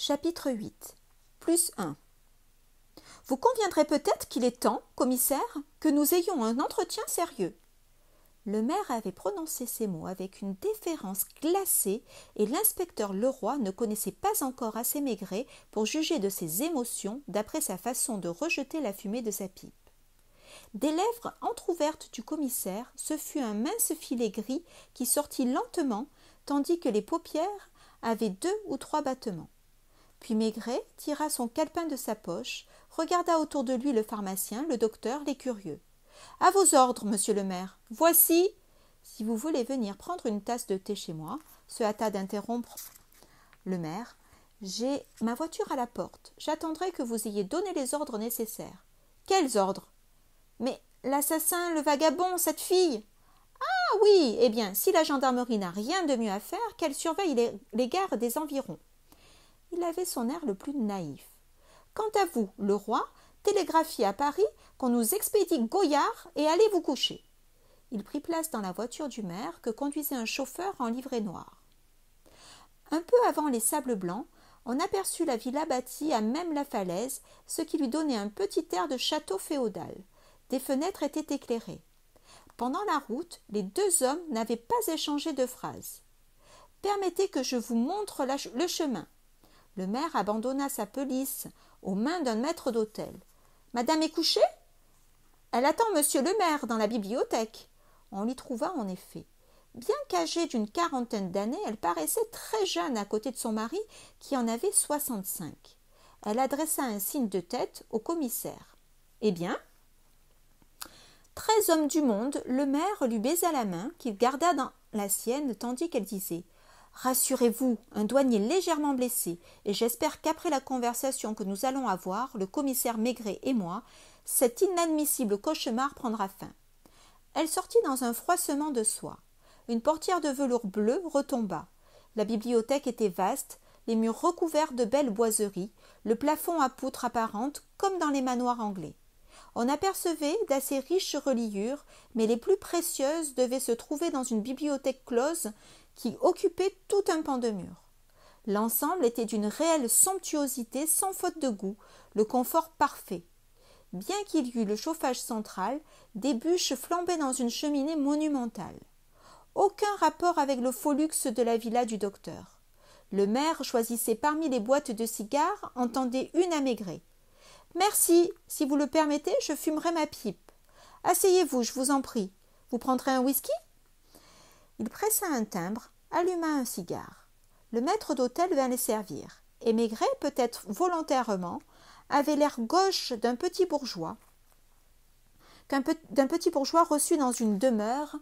Chapitre 8. Plus 1. Vous conviendrez peut-être qu'il est temps, commissaire, que nous ayons un entretien sérieux. Le maire avait prononcé ces mots avec une déférence glacée et l'inspecteur Leroy ne connaissait pas encore assez Maigret pour juger de ses émotions d'après sa façon de rejeter la fumée de sa pipe. Des lèvres entr'ouvertes du commissaire, ce fut un mince filet gris qui sortit lentement, tandis que les paupières avaient 2 ou 3 battements. Puis Maigret tira son calepin de sa poche, regarda autour de lui le pharmacien, le docteur, les curieux. « À vos ordres, monsieur le maire. Voici… » Si vous voulez venir prendre une tasse de thé chez moi, se hâta d'interrompre le maire. « J'ai ma voiture à la porte. J'attendrai que vous ayez donné les ordres nécessaires. »« Quels ordres ?»« Mais l'assassin, le vagabond, cette fille !»« Ah oui, eh bien, si la gendarmerie n'a rien de mieux à faire, qu'elle surveille les gares des environs. » Il avait son air le plus naïf. « Quant à vous, le roi, télégraphiez à Paris qu'on nous expédie Goyard et allez vous coucher. » Il prit place dans la voiture du maire que conduisait un chauffeur en livrée noire. Un peu avant les Sables Blancs, on aperçut la villa bâtie à même la falaise, ce qui lui donnait un petit air de château féodal. Des fenêtres étaient éclairées. Pendant la route, les 2 hommes n'avaient pas échangé de phrases. « Permettez que je vous montre le chemin. » Le maire abandonna sa pelisse aux mains d'un maître d'hôtel. « Madame est couchée ?»« Elle attend monsieur le maire dans la bibliothèque. » On l'y trouva en effet. Bien qu'âgée d'une 40aine d'années, elle paraissait très jeune à côté de son mari qui en avait 65. Elle adressa un signe de tête au commissaire. « Eh bien ?» Très homme du monde, le maire lui baisa la main qu'il garda dans la sienne tandis qu'elle disait « Rassurez-vous, un douanier légèrement blessé, et j'espère qu'après la conversation que nous allons avoir, le commissaire Maigret et moi, cet inadmissible cauchemar prendra fin. » Elle sortit dans un froissement de soie. Une portière de velours bleu retomba. La bibliothèque était vaste, les murs recouverts de belles boiseries, le plafond à poutres apparentes comme dans les manoirs anglais. On apercevait d'assez riches reliures, mais les plus précieuses devaient se trouver dans une bibliothèque close qui occupait tout un pan de mur. L'ensemble était d'une réelle somptuosité sans faute de goût, le confort parfait. Bien qu'il y eût le chauffage central, des bûches flambaient dans une cheminée monumentale. Aucun rapport avec le faux luxe de la villa du docteur. Le maire choisissait parmi les boîtes de cigares, en tendait une à Maigret. « Merci, si vous le permettez, je fumerai ma pipe. Asseyez-vous, je vous en prie. Vous prendrez un whisky ?» Il pressa un timbre, alluma un cigare. Le maître d'hôtel vint les servir, et Maigret, peut-être volontairement, avait l'air gauche d'un petit bourgeois reçu dans une demeure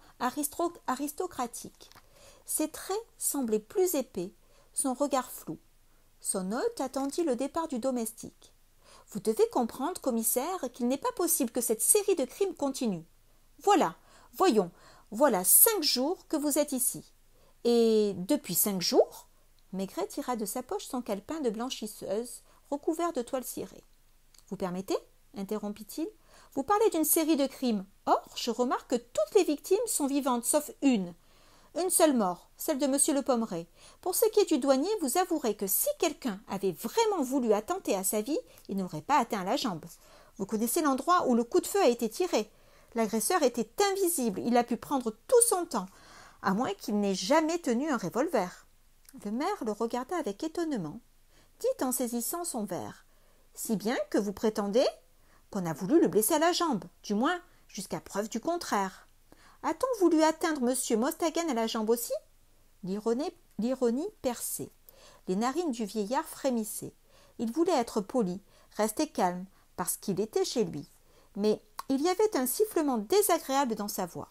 aristocratique. Ses traits semblaient plus épais, son regard flou. Son hôte attendit le départ du domestique. « Vous devez comprendre, commissaire, qu'il n'est pas possible que cette série de crimes continue. Voyons, voilà 5 jours que vous êtes ici. Et depuis 5 jours ?» Maigret tira de sa poche son calepin de blanchisseuse, recouvert de toile cirée. « Vous permettez ?» interrompit-il. « Vous parlez d'une série de crimes. Or, je remarque que toutes les victimes sont vivantes, sauf une. Une seule mort, celle de monsieur Le Pommeraye. Pour ce qui est du douanier, vous avouerez que si quelqu'un avait vraiment voulu attenter à sa vie, il n'aurait pas atteint la jambe. Vous connaissez l'endroit où le coup de feu a été tiré. L'agresseur était invisible, il a pu prendre tout son temps, à moins qu'il n'ait jamais tenu un revolver. » Le maire le regarda avec étonnement, dit en saisissant son verre. « Si bien que vous prétendez qu'on a voulu le blesser à la jambe, du moins jusqu'à preuve du contraire. A-t-on voulu atteindre M. Mostaganem à la jambe aussi ?» L'ironie perçait. Les narines du vieillard frémissaient. Il voulait être poli, rester calme, parce qu'il était chez lui. Mais il y avait un sifflement désagréable dans sa voix.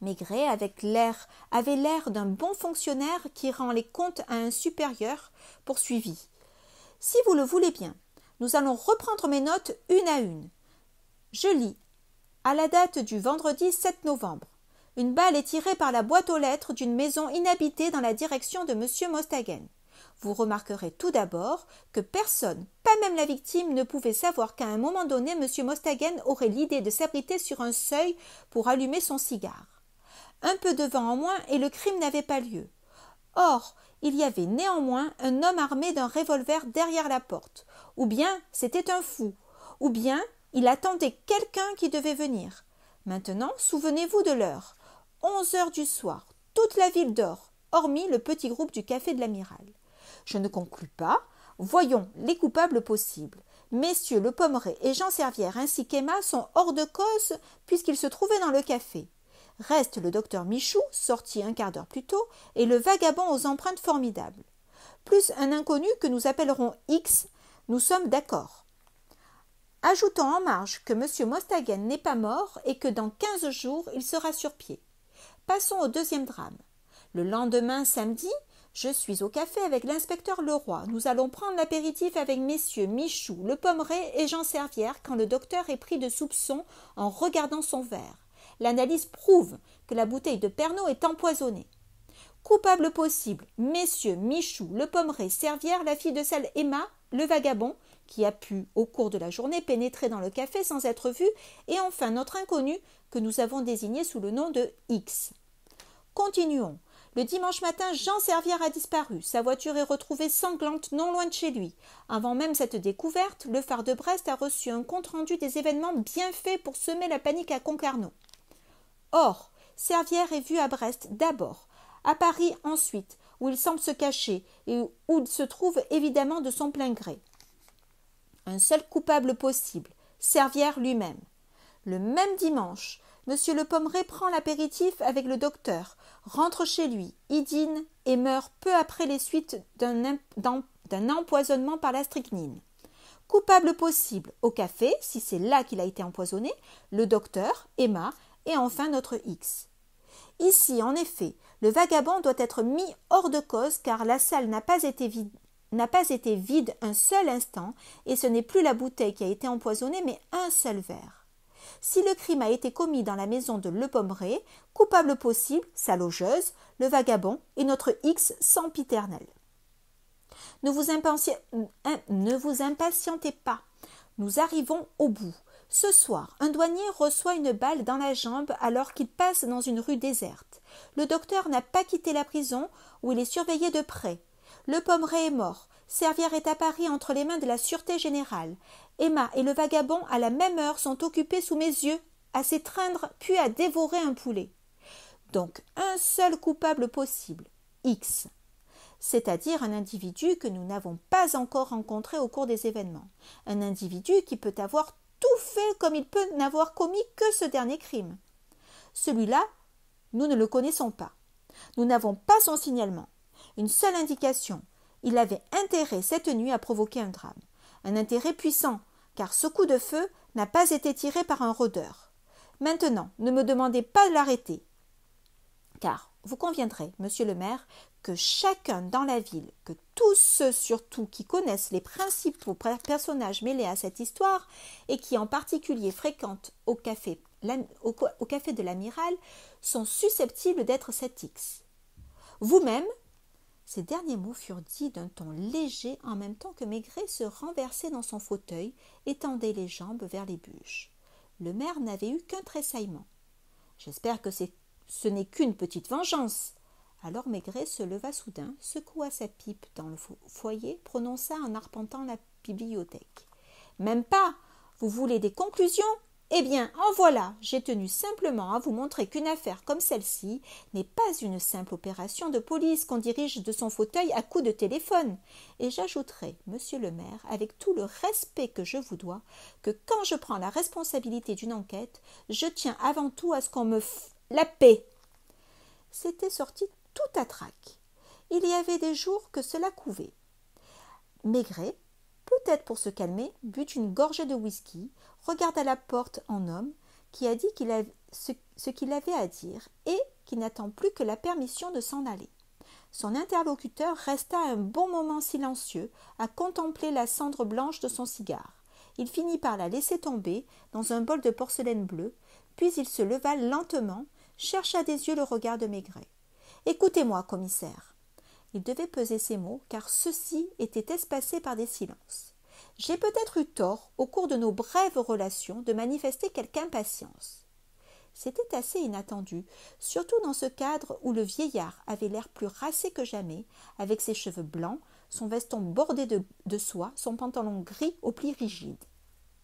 Maigret avait l'air d'un bon fonctionnaire qui rend les comptes à un supérieur, poursuivit. « Si vous le voulez bien, nous allons reprendre mes notes une à une. Je lis. À la date du vendredi 7 novembre, une balle est tirée par la boîte aux lettres d'une maison inhabitée dans la direction de M. Mostaganem. Vous remarquerez tout d'abord que personne, pas même la victime, ne pouvait savoir qu'à un moment donné, M. Mostaganem aurait l'idée de s'abriter sur un seuil pour allumer son cigare. Un peu de vent en moins et le crime n'avait pas lieu. Or, Il y avait néanmoins un homme armé d'un revolver derrière la porte. Ou bien c'était un fou, ou bien il attendait quelqu'un qui devait venir. Maintenant, souvenez-vous de l'heure. 11 heures du soir. Toute la ville dort, hormis le petit groupe du café de l'Amiral. Je ne conclus pas. Voyons les coupables possibles. Messieurs Le Pommeraye et Jean Servière ainsi qu'Emma sont hors de cause puisqu'ils se trouvaient dans le café. Reste le docteur Michou, sorti un quart d'heure plus tôt, et le vagabond aux empreintes formidables. Plus un inconnu que nous appellerons X, nous sommes d'accord. Ajoutons en marge que M. Mostaganem n'est pas mort et que dans 15 jours, il sera sur pied. Passons au deuxième drame. Le lendemain, samedi, je suis au café avec l'inspecteur Leroy. Nous allons prendre l'apéritif avec messieurs Michou, Le Pommeraye et Jean Servière quand le docteur est pris de soupçon en regardant son verre. L'analyse prouve que la bouteille de Pernod est empoisonnée. Coupable possible, messieurs Michou, Le Pommeraye, Servière, la fille de salle Emma, le vagabond, qui a pu, au cours de la journée, pénétrer dans le café sans être vu, et enfin notre inconnu, que nous avons désigné sous le nom de X. Continuons. Le dimanche matin, Jean Servière a disparu. Sa voiture est retrouvée sanglante non loin de chez lui. Avant même cette découverte, le phare de Brest a reçu un compte-rendu des événements bien fait pour semer la panique à Concarneau. Or, Servière est vu à Brest d'abord, à Paris ensuite, où il semble se cacher et où il se trouve évidemment de son plein gré. Un seul coupable possible, Servière lui-même. Le même dimanche, M. Le Pommeraye prend l'apéritif avec le docteur, rentre chez lui, y dîne et meurt peu après les suites d'un empoisonnement par la strychnine. Coupable possible, au café, si c'est là qu'il a été empoisonné, le docteur, Emma et enfin notre X. Ici, en effet, le vagabond doit être mis hors de cause car la salle n'a pas été vide un seul instant et ce n'est plus la bouteille qui a été empoisonnée mais un seul verre. Si le crime a été commis dans la maison de Le Pommeraye, coupable possible, sa logeuse, le vagabond et notre X sempiternel. Ne vous impatientez pas, nous arrivons au bout. Ce soir, un douanier reçoit une balle dans la jambe alors qu'il passe dans une rue déserte. Le docteur n'a pas quitté la prison où il est surveillé de près. Le Pommeraye est mort. Servière est à Paris entre les mains de la Sûreté générale. Emma et le vagabond, à la même heure, sont occupés sous mes yeux à s'étreindre puis à dévorer un poulet. Donc, un seul coupable possible, X, c'est-à-dire un individu que nous n'avons pas encore rencontré au cours des événements. Un individu qui peut avoir tout fait comme il peut n'avoir commis que ce dernier crime. Celui-là, nous ne le connaissons pas. Nous n'avons pas son signalement. Une seule indication. Il avait intérêt cette nuit à provoquer un drame. Un intérêt puissant, car ce coup de feu n'a pas été tiré par un rôdeur. Maintenant, ne me demandez pas de l'arrêter. Car vous conviendrez, monsieur le maire, que chacun dans la ville, que tous ceux surtout qui connaissent les principaux personnages mêlés à cette histoire et qui en particulier fréquentent au café de l'Amiral, sont susceptibles d'être cet X. Vous-même, ces derniers mots furent dits d'un ton léger en même temps que Maigret se renversait dans son fauteuil, étendait les jambes vers les bûches. Le maire n'avait eu qu'un tressaillement. « J'espère que ce n'est qu'une petite vengeance. » Alors Maigret se leva soudain, secoua sa pipe dans le foyer, prononça en arpentant la bibliothèque. « Même pas. Vous voulez des conclusions ? Eh bien, en voilà. J'ai tenu simplement à vous montrer qu'une affaire comme celle-ci n'est pas une simple opération de police qu'on dirige de son fauteuil à coups de téléphone. Et j'ajouterai, monsieur le maire, avec tout le respect que je vous dois, que quand je prends la responsabilité d'une enquête, je tiens avant tout à ce qu'on me la paix. » C'était sorti tout à trac. Il y avait des jours que cela couvait. Maigret, peut-être pour se calmer, but une gorgée de whisky, regarda la porte en homme qui a dit ce qu'il avait à dire et qui n'attend plus que la permission de s'en aller. Son interlocuteur resta un bon moment silencieux à contempler la cendre blanche de son cigare. Il finit par la laisser tomber dans un bol de porcelaine bleue, puis il se leva lentement, chercha des yeux le regard de Maigret. « Écoutez-moi, commissaire. » Il devait peser ses mots, car ceux-ci étaient espacés par des silences. « J'ai peut-être eu tort, au cours de nos brèves relations, de manifester quelque impatience. C'était assez inattendu, surtout dans ce cadre où le vieillard avait l'air plus racé que jamais, avec ses cheveux blancs, son veston bordé de soie, son pantalon gris aux plis rigides.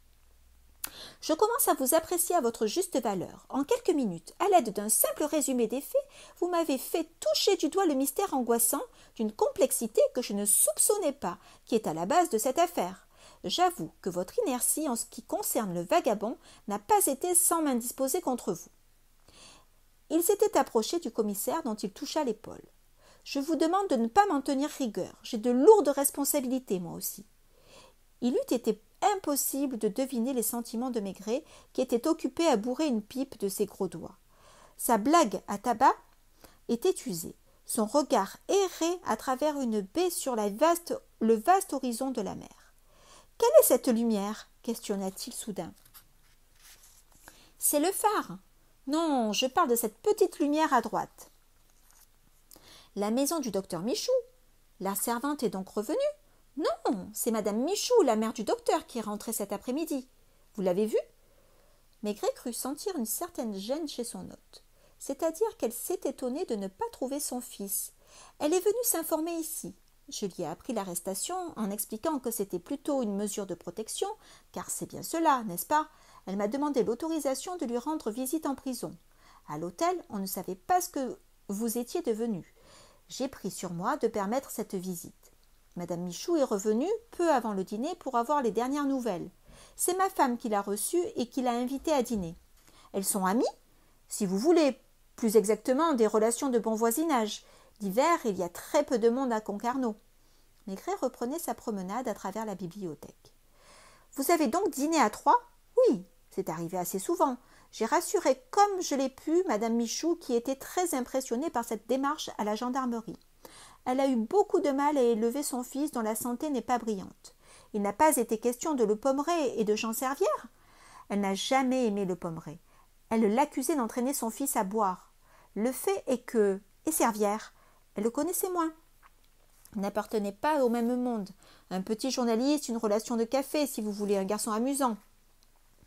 « Je commence à vous apprécier à votre juste valeur. En quelques minutes, à l'aide d'un simple résumé des faits, vous m'avez fait toucher du doigt le mystère angoissant d'une complexité que je ne soupçonnais pas, qui est à la base de cette affaire. J'avoue que votre inertie en ce qui concerne le vagabond n'a pas été sans main disposée contre vous. » Il s'était approché du commissaire dont il toucha l'épaule. « Je vous demande de ne pas m'en tenir rigueur. J'ai de lourdes responsabilités, moi aussi. » Il eût été impossible de deviner les sentiments de Maigret, qui était occupé à bourrer une pipe de ses gros doigts. Sa blague à tabac était usée. Son regard errait à travers une baie sur le vaste horizon de la mer. « Quelle est cette lumière » questionna-t-il soudain. « C'est le phare. Non, je parle de cette petite lumière à droite. »« La maison du docteur Michou. La servante est donc revenue ? » « Non, c'est madame Michou, la mère du docteur, qui est rentrée cet après-midi. Vous l'avez vue » Maigret crut sentir une certaine gêne chez son hôte. C'est-à-dire qu'elle s'est étonnée de ne pas trouver son fils. Elle est venue s'informer ici. Je lui ai appris l'arrestation en expliquant que c'était plutôt une mesure de protection, car c'est bien cela, n'est-ce pas ? Elle m'a demandé l'autorisation de lui rendre visite en prison. À l'hôtel, on ne savait pas ce que vous étiez devenu. J'ai pris sur moi de permettre cette visite. Madame Michou est revenue peu avant le dîner pour avoir les dernières nouvelles. C'est ma femme qui l'a reçue et qui l'a invitée à dîner. Elles sont amies, si vous voulez, plus exactement des relations de bon voisinage. L'hiver, il y a très peu de monde à Concarneau. Maigret reprenait sa promenade à travers la bibliothèque. Vous avez donc dîné à trois ? Oui, c'est arrivé assez souvent. J'ai rassuré comme je l'ai pu madame Michou, qui était très impressionnée par cette démarche à la gendarmerie. Elle a eu beaucoup de mal à élever son fils dont la santé n'est pas brillante. Il n'a pas été question de le pommerer et de Jean Servière. Elle n'a jamais aimé le pommerer. Elle l'accusait d'entraîner son fils à boire. Le fait est que, et Servière, elle le connaissait moins. Il n'appartenait pas au même monde. Un petit journaliste, une relation de café, si vous voulez, un garçon amusant.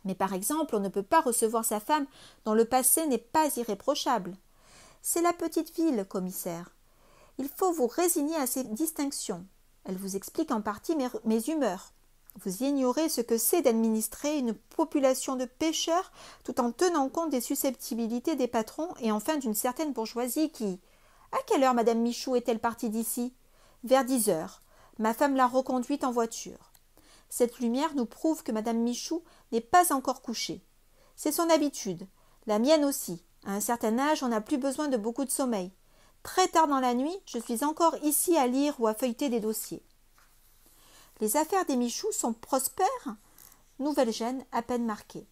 Mais par exemple, on ne peut pas recevoir sa femme dont le passé n'est pas irréprochable. C'est la petite ville, commissaire. Il faut vous résigner à ces distinctions. Elles vous expliquent en partie mes humeurs. Vous ignorez ce que c'est d'administrer une population de pêcheurs tout en tenant compte des susceptibilités des patrons et enfin d'une certaine bourgeoisie qui… À quelle heure madame Michou est-elle partie d'ici ? Vers 10 heures. Ma femme l'a reconduite en voiture. Cette lumière nous prouve que madame Michou n'est pas encore couchée. C'est son habitude. La mienne aussi. À un certain âge, on n'a plus besoin de beaucoup de sommeil. Très tard dans la nuit, je suis encore ici à lire ou à feuilleter des dossiers. Les affaires des Michou sont prospères ? Nouvelle gêne à peine marquée.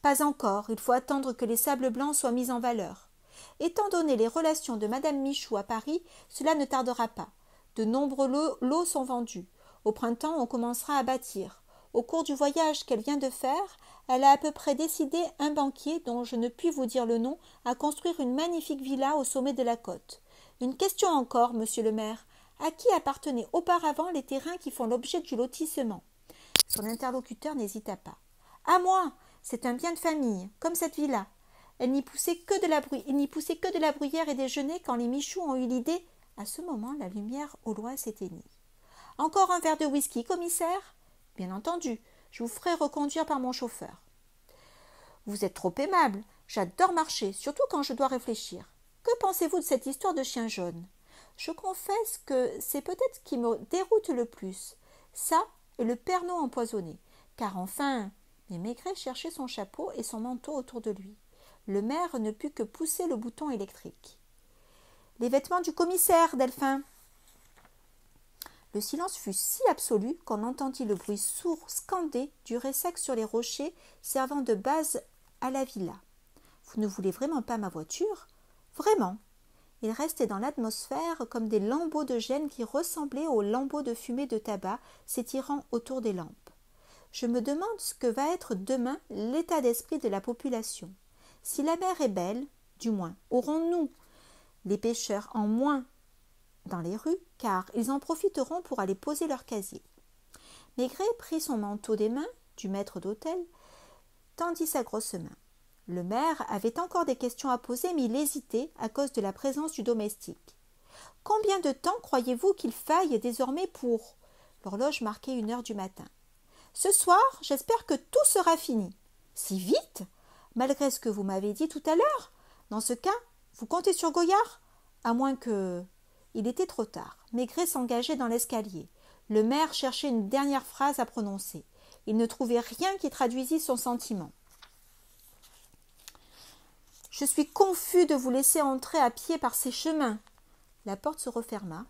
Pas encore, il faut attendre que les sables blancs soient mis en valeur. Étant donné les relations de madame Michou à Paris, cela ne tardera pas. De nombreux lots sont vendus. Au printemps, on commencera à bâtir. Au cours du voyage qu'elle vient de faire, elle a à peu près décidé un banquier, dont je ne puis vous dire le nom, à construire une magnifique villa au sommet de la côte. Une question encore, monsieur le maire. À qui appartenaient auparavant les terrains qui font l'objet du lotissement ? Son interlocuteur n'hésita pas. À moi, c'est un bien de famille, comme cette villa. Il n'y poussait que de la bruyère et des genêts quand les Michou ont eu l'idée. À ce moment, la lumière au loin s'éteignit. Encore un verre de whisky, commissaire ? Bien entendu, je vous ferai reconduire par mon chauffeur. Vous êtes trop aimable. J'adore marcher, surtout quand je dois réfléchir. Que pensez-vous de cette histoire de chien jaune ? Je confesse que c'est peut-être ce qui me déroute le plus. Ça et le Pernod empoisonné. Car enfin… Mais Maigret cherchait son chapeau et son manteau autour de lui. Le maire ne put que pousser le bouton électrique. « Les vêtements du commissaire, Delphin !» Le silence fut si absolu qu'on entendit le bruit sourd scandé du ressac sur les rochers servant de base à la villa. « Vous ne voulez vraiment pas ma voiture ? » ?»« Vraiment !» Il restait dans l'atmosphère comme des lambeaux de gêne qui ressemblaient aux lambeaux de fumée de tabac s'étirant autour des lampes. Je me demande ce que va être demain l'état d'esprit de la population. Si la mer est belle, du moins, aurons-nous les pêcheurs en moins dans les rues, car ils en profiteront pour aller poser leur casier. Maigret prit son manteau des mains du maître d'hôtel, tendit sa grosse main. Le maire avait encore des questions à poser, mais il hésitait à cause de la présence du domestique. « Combien de temps croyez-vous qu'il faille désormais pour… » L'horloge marquait 1 heure du matin. « Ce soir, j'espère que tout sera fini. »« Si vite ? Malgré ce que vous m'avez dit tout à l'heure. Dans ce cas, vous comptez sur Goyard ? À moins que… » Il était trop tard. Maigret s'engageait dans l'escalier. Le maire cherchait une dernière phrase à prononcer. Il ne trouvait rien qui traduisît son sentiment. « Je suis confus de vous laisser entrer à pied par ces chemins. » La porte se referma.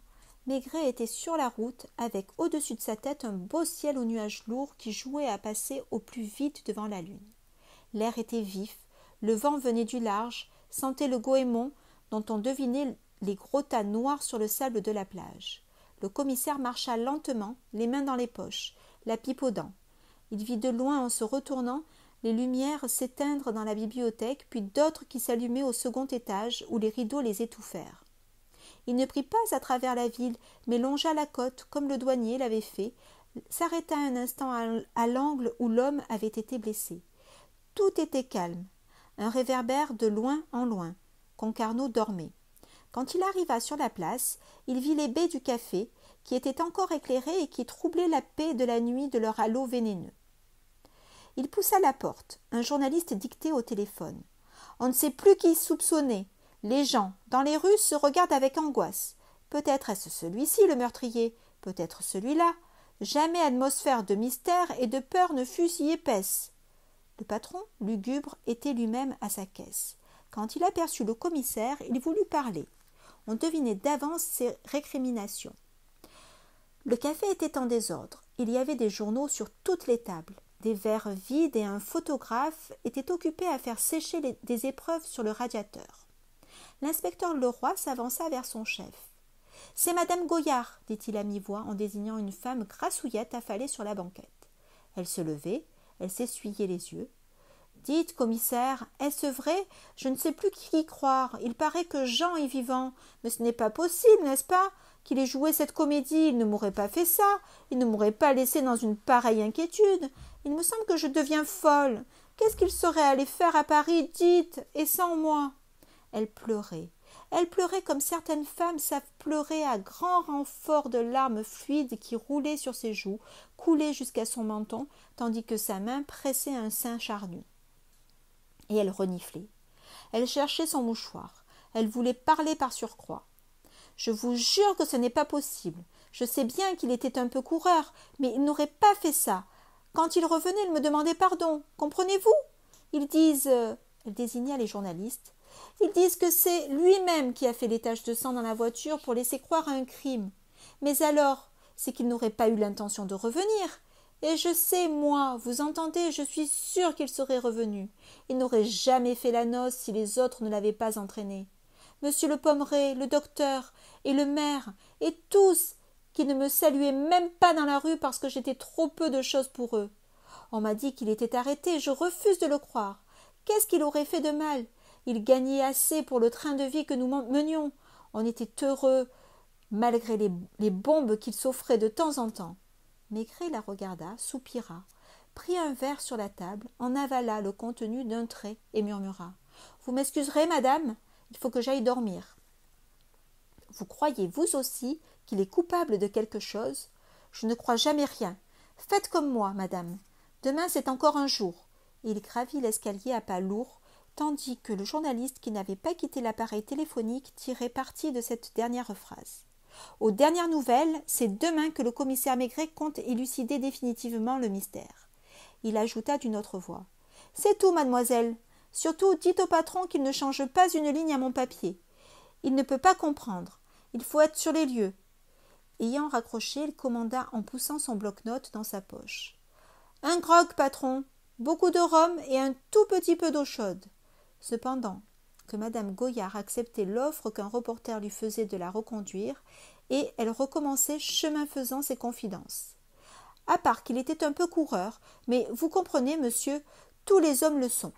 Maigret était sur la route, avec au-dessus de sa tête un beau ciel aux nuages lourds qui jouaient à passer au plus vite devant la lune. L'air était vif, le vent venait du large, sentait le goémon dont on devinait les gros tas noirs sur le sable de la plage. Le commissaire marcha lentement, les mains dans les poches, la pipe aux dents. Il vit de loin, en se retournant, les lumières s'éteindre dans la bibliothèque, puis d'autres qui s'allumaient au second étage, où les rideaux les étouffèrent. Il ne prit pas à travers la ville, mais longea la côte, comme le douanier l'avait fait, s'arrêta un instant à l'angle où l'homme avait été blessé. Tout était calme, un réverbère de loin en loin. Concarneau dormait. Quand il arriva sur la place, il vit les baies du café, qui étaient encore éclairées et qui troublaient la paix de la nuit de leur halo vénéneux. Il poussa la porte. Un journaliste dictait au téléphone. On ne sait plus qui soupçonner. Les gens, dans les rues, se regardent avec angoisse. Peut-être est-ce celui-ci le meurtrier, peut-être celui-là. Jamais atmosphère de mystère et de peur ne fut si épaisse. Le patron, lugubre, était lui-même à sa caisse. Quand il aperçut le commissaire, il voulut parler. On devinait d'avance ses récriminations. Le café était en désordre. Il y avait des journaux sur toutes les tables. Des verres vides et un photographe étaient occupés à faire sécher des épreuves sur le radiateur. L'inspecteur Leroy s'avança vers son chef. « C'est madame Goyard, dit-il à mi-voix en désignant une femme grassouillette affalée sur la banquette. Elle se levait, elle s'essuyait les yeux. « Dites, commissaire, est-ce vrai ? Je ne sais plus qui croire. Il paraît que Jean est vivant. Mais ce n'est pas possible, n'est-ce pas ? Qu'il ait joué cette comédie, il ne m'aurait pas fait ça. Il ne m'aurait pas laissé dans une pareille inquiétude. Il me semble que je deviens folle. Qu'est-ce qu'il serait allé faire à Paris, dites, et sans moi ?» Elle pleurait. Elle pleurait comme certaines femmes savent pleurer à grand renfort de larmes fluides qui roulaient sur ses joues, coulaient jusqu'à son menton, tandis que sa main pressait un sein charnu. Et elle reniflait. Elle cherchait son mouchoir. Elle voulait parler par surcroît. « Je vous jure que ce n'est pas possible. Je sais bien qu'il était un peu coureur, mais il n'aurait pas fait ça. Quand il revenait, il me demandait pardon. Comprenez-vous ? Ils disent… Elle désigna les journalistes. Ils disent que c'est lui-même qui a fait les taches de sang dans la voiture pour laisser croire à un crime. Mais alors, c'est qu'il n'aurait pas eu l'intention de revenir. Et je sais, moi, vous entendez, je suis sûre qu'il serait revenu. Il n'aurait jamais fait la noce si les autres ne l'avaient pas entraîné. Monsieur le Pommeraye, le docteur et le maire, et tous, qui ne me saluaient même pas dans la rue parce que j'étais trop peu de chose pour eux. On m'a dit qu'il était arrêté, je refuse de le croire. Qu'est-ce qu'il aurait fait de mal ? Il gagnait assez pour le train de vie que nous menions. On était heureux, malgré les bombes qu'il s'offrait de temps en temps. Maigret la regarda, soupira, prit un verre sur la table, en avala le contenu d'un trait et murmura « Vous m'excuserez, madame, il faut que j'aille dormir. » « Vous croyez, vous aussi, qu'il est coupable de quelque chose ? Je ne crois jamais rien. Faites comme moi, madame. Demain, c'est encore un jour. » Et il gravit l'escalier à pas lourds, tandis que le journaliste qui n'avait pas quitté l'appareil téléphonique tirait parti de cette dernière phrase. Aux dernières nouvelles, c'est demain que le commissaire Maigret compte élucider définitivement le mystère. Il ajouta d'une autre voix. « C'est tout, mademoiselle. Surtout, dites au patron qu'il ne change pas une ligne à mon papier. Il ne peut pas comprendre. Il faut être sur les lieux. » Ayant raccroché, il commanda en poussant son bloc-notes dans sa poche. « Un grog, patron. Beaucoup de rhum et un tout petit peu d'eau chaude. » Cependant, que madame Goyard acceptait l'offre qu'un reporter lui faisait de la reconduire, et elle recommençait chemin faisant ses confidences. À part qu'il était un peu coureur, mais vous comprenez, monsieur, tous les hommes le sont.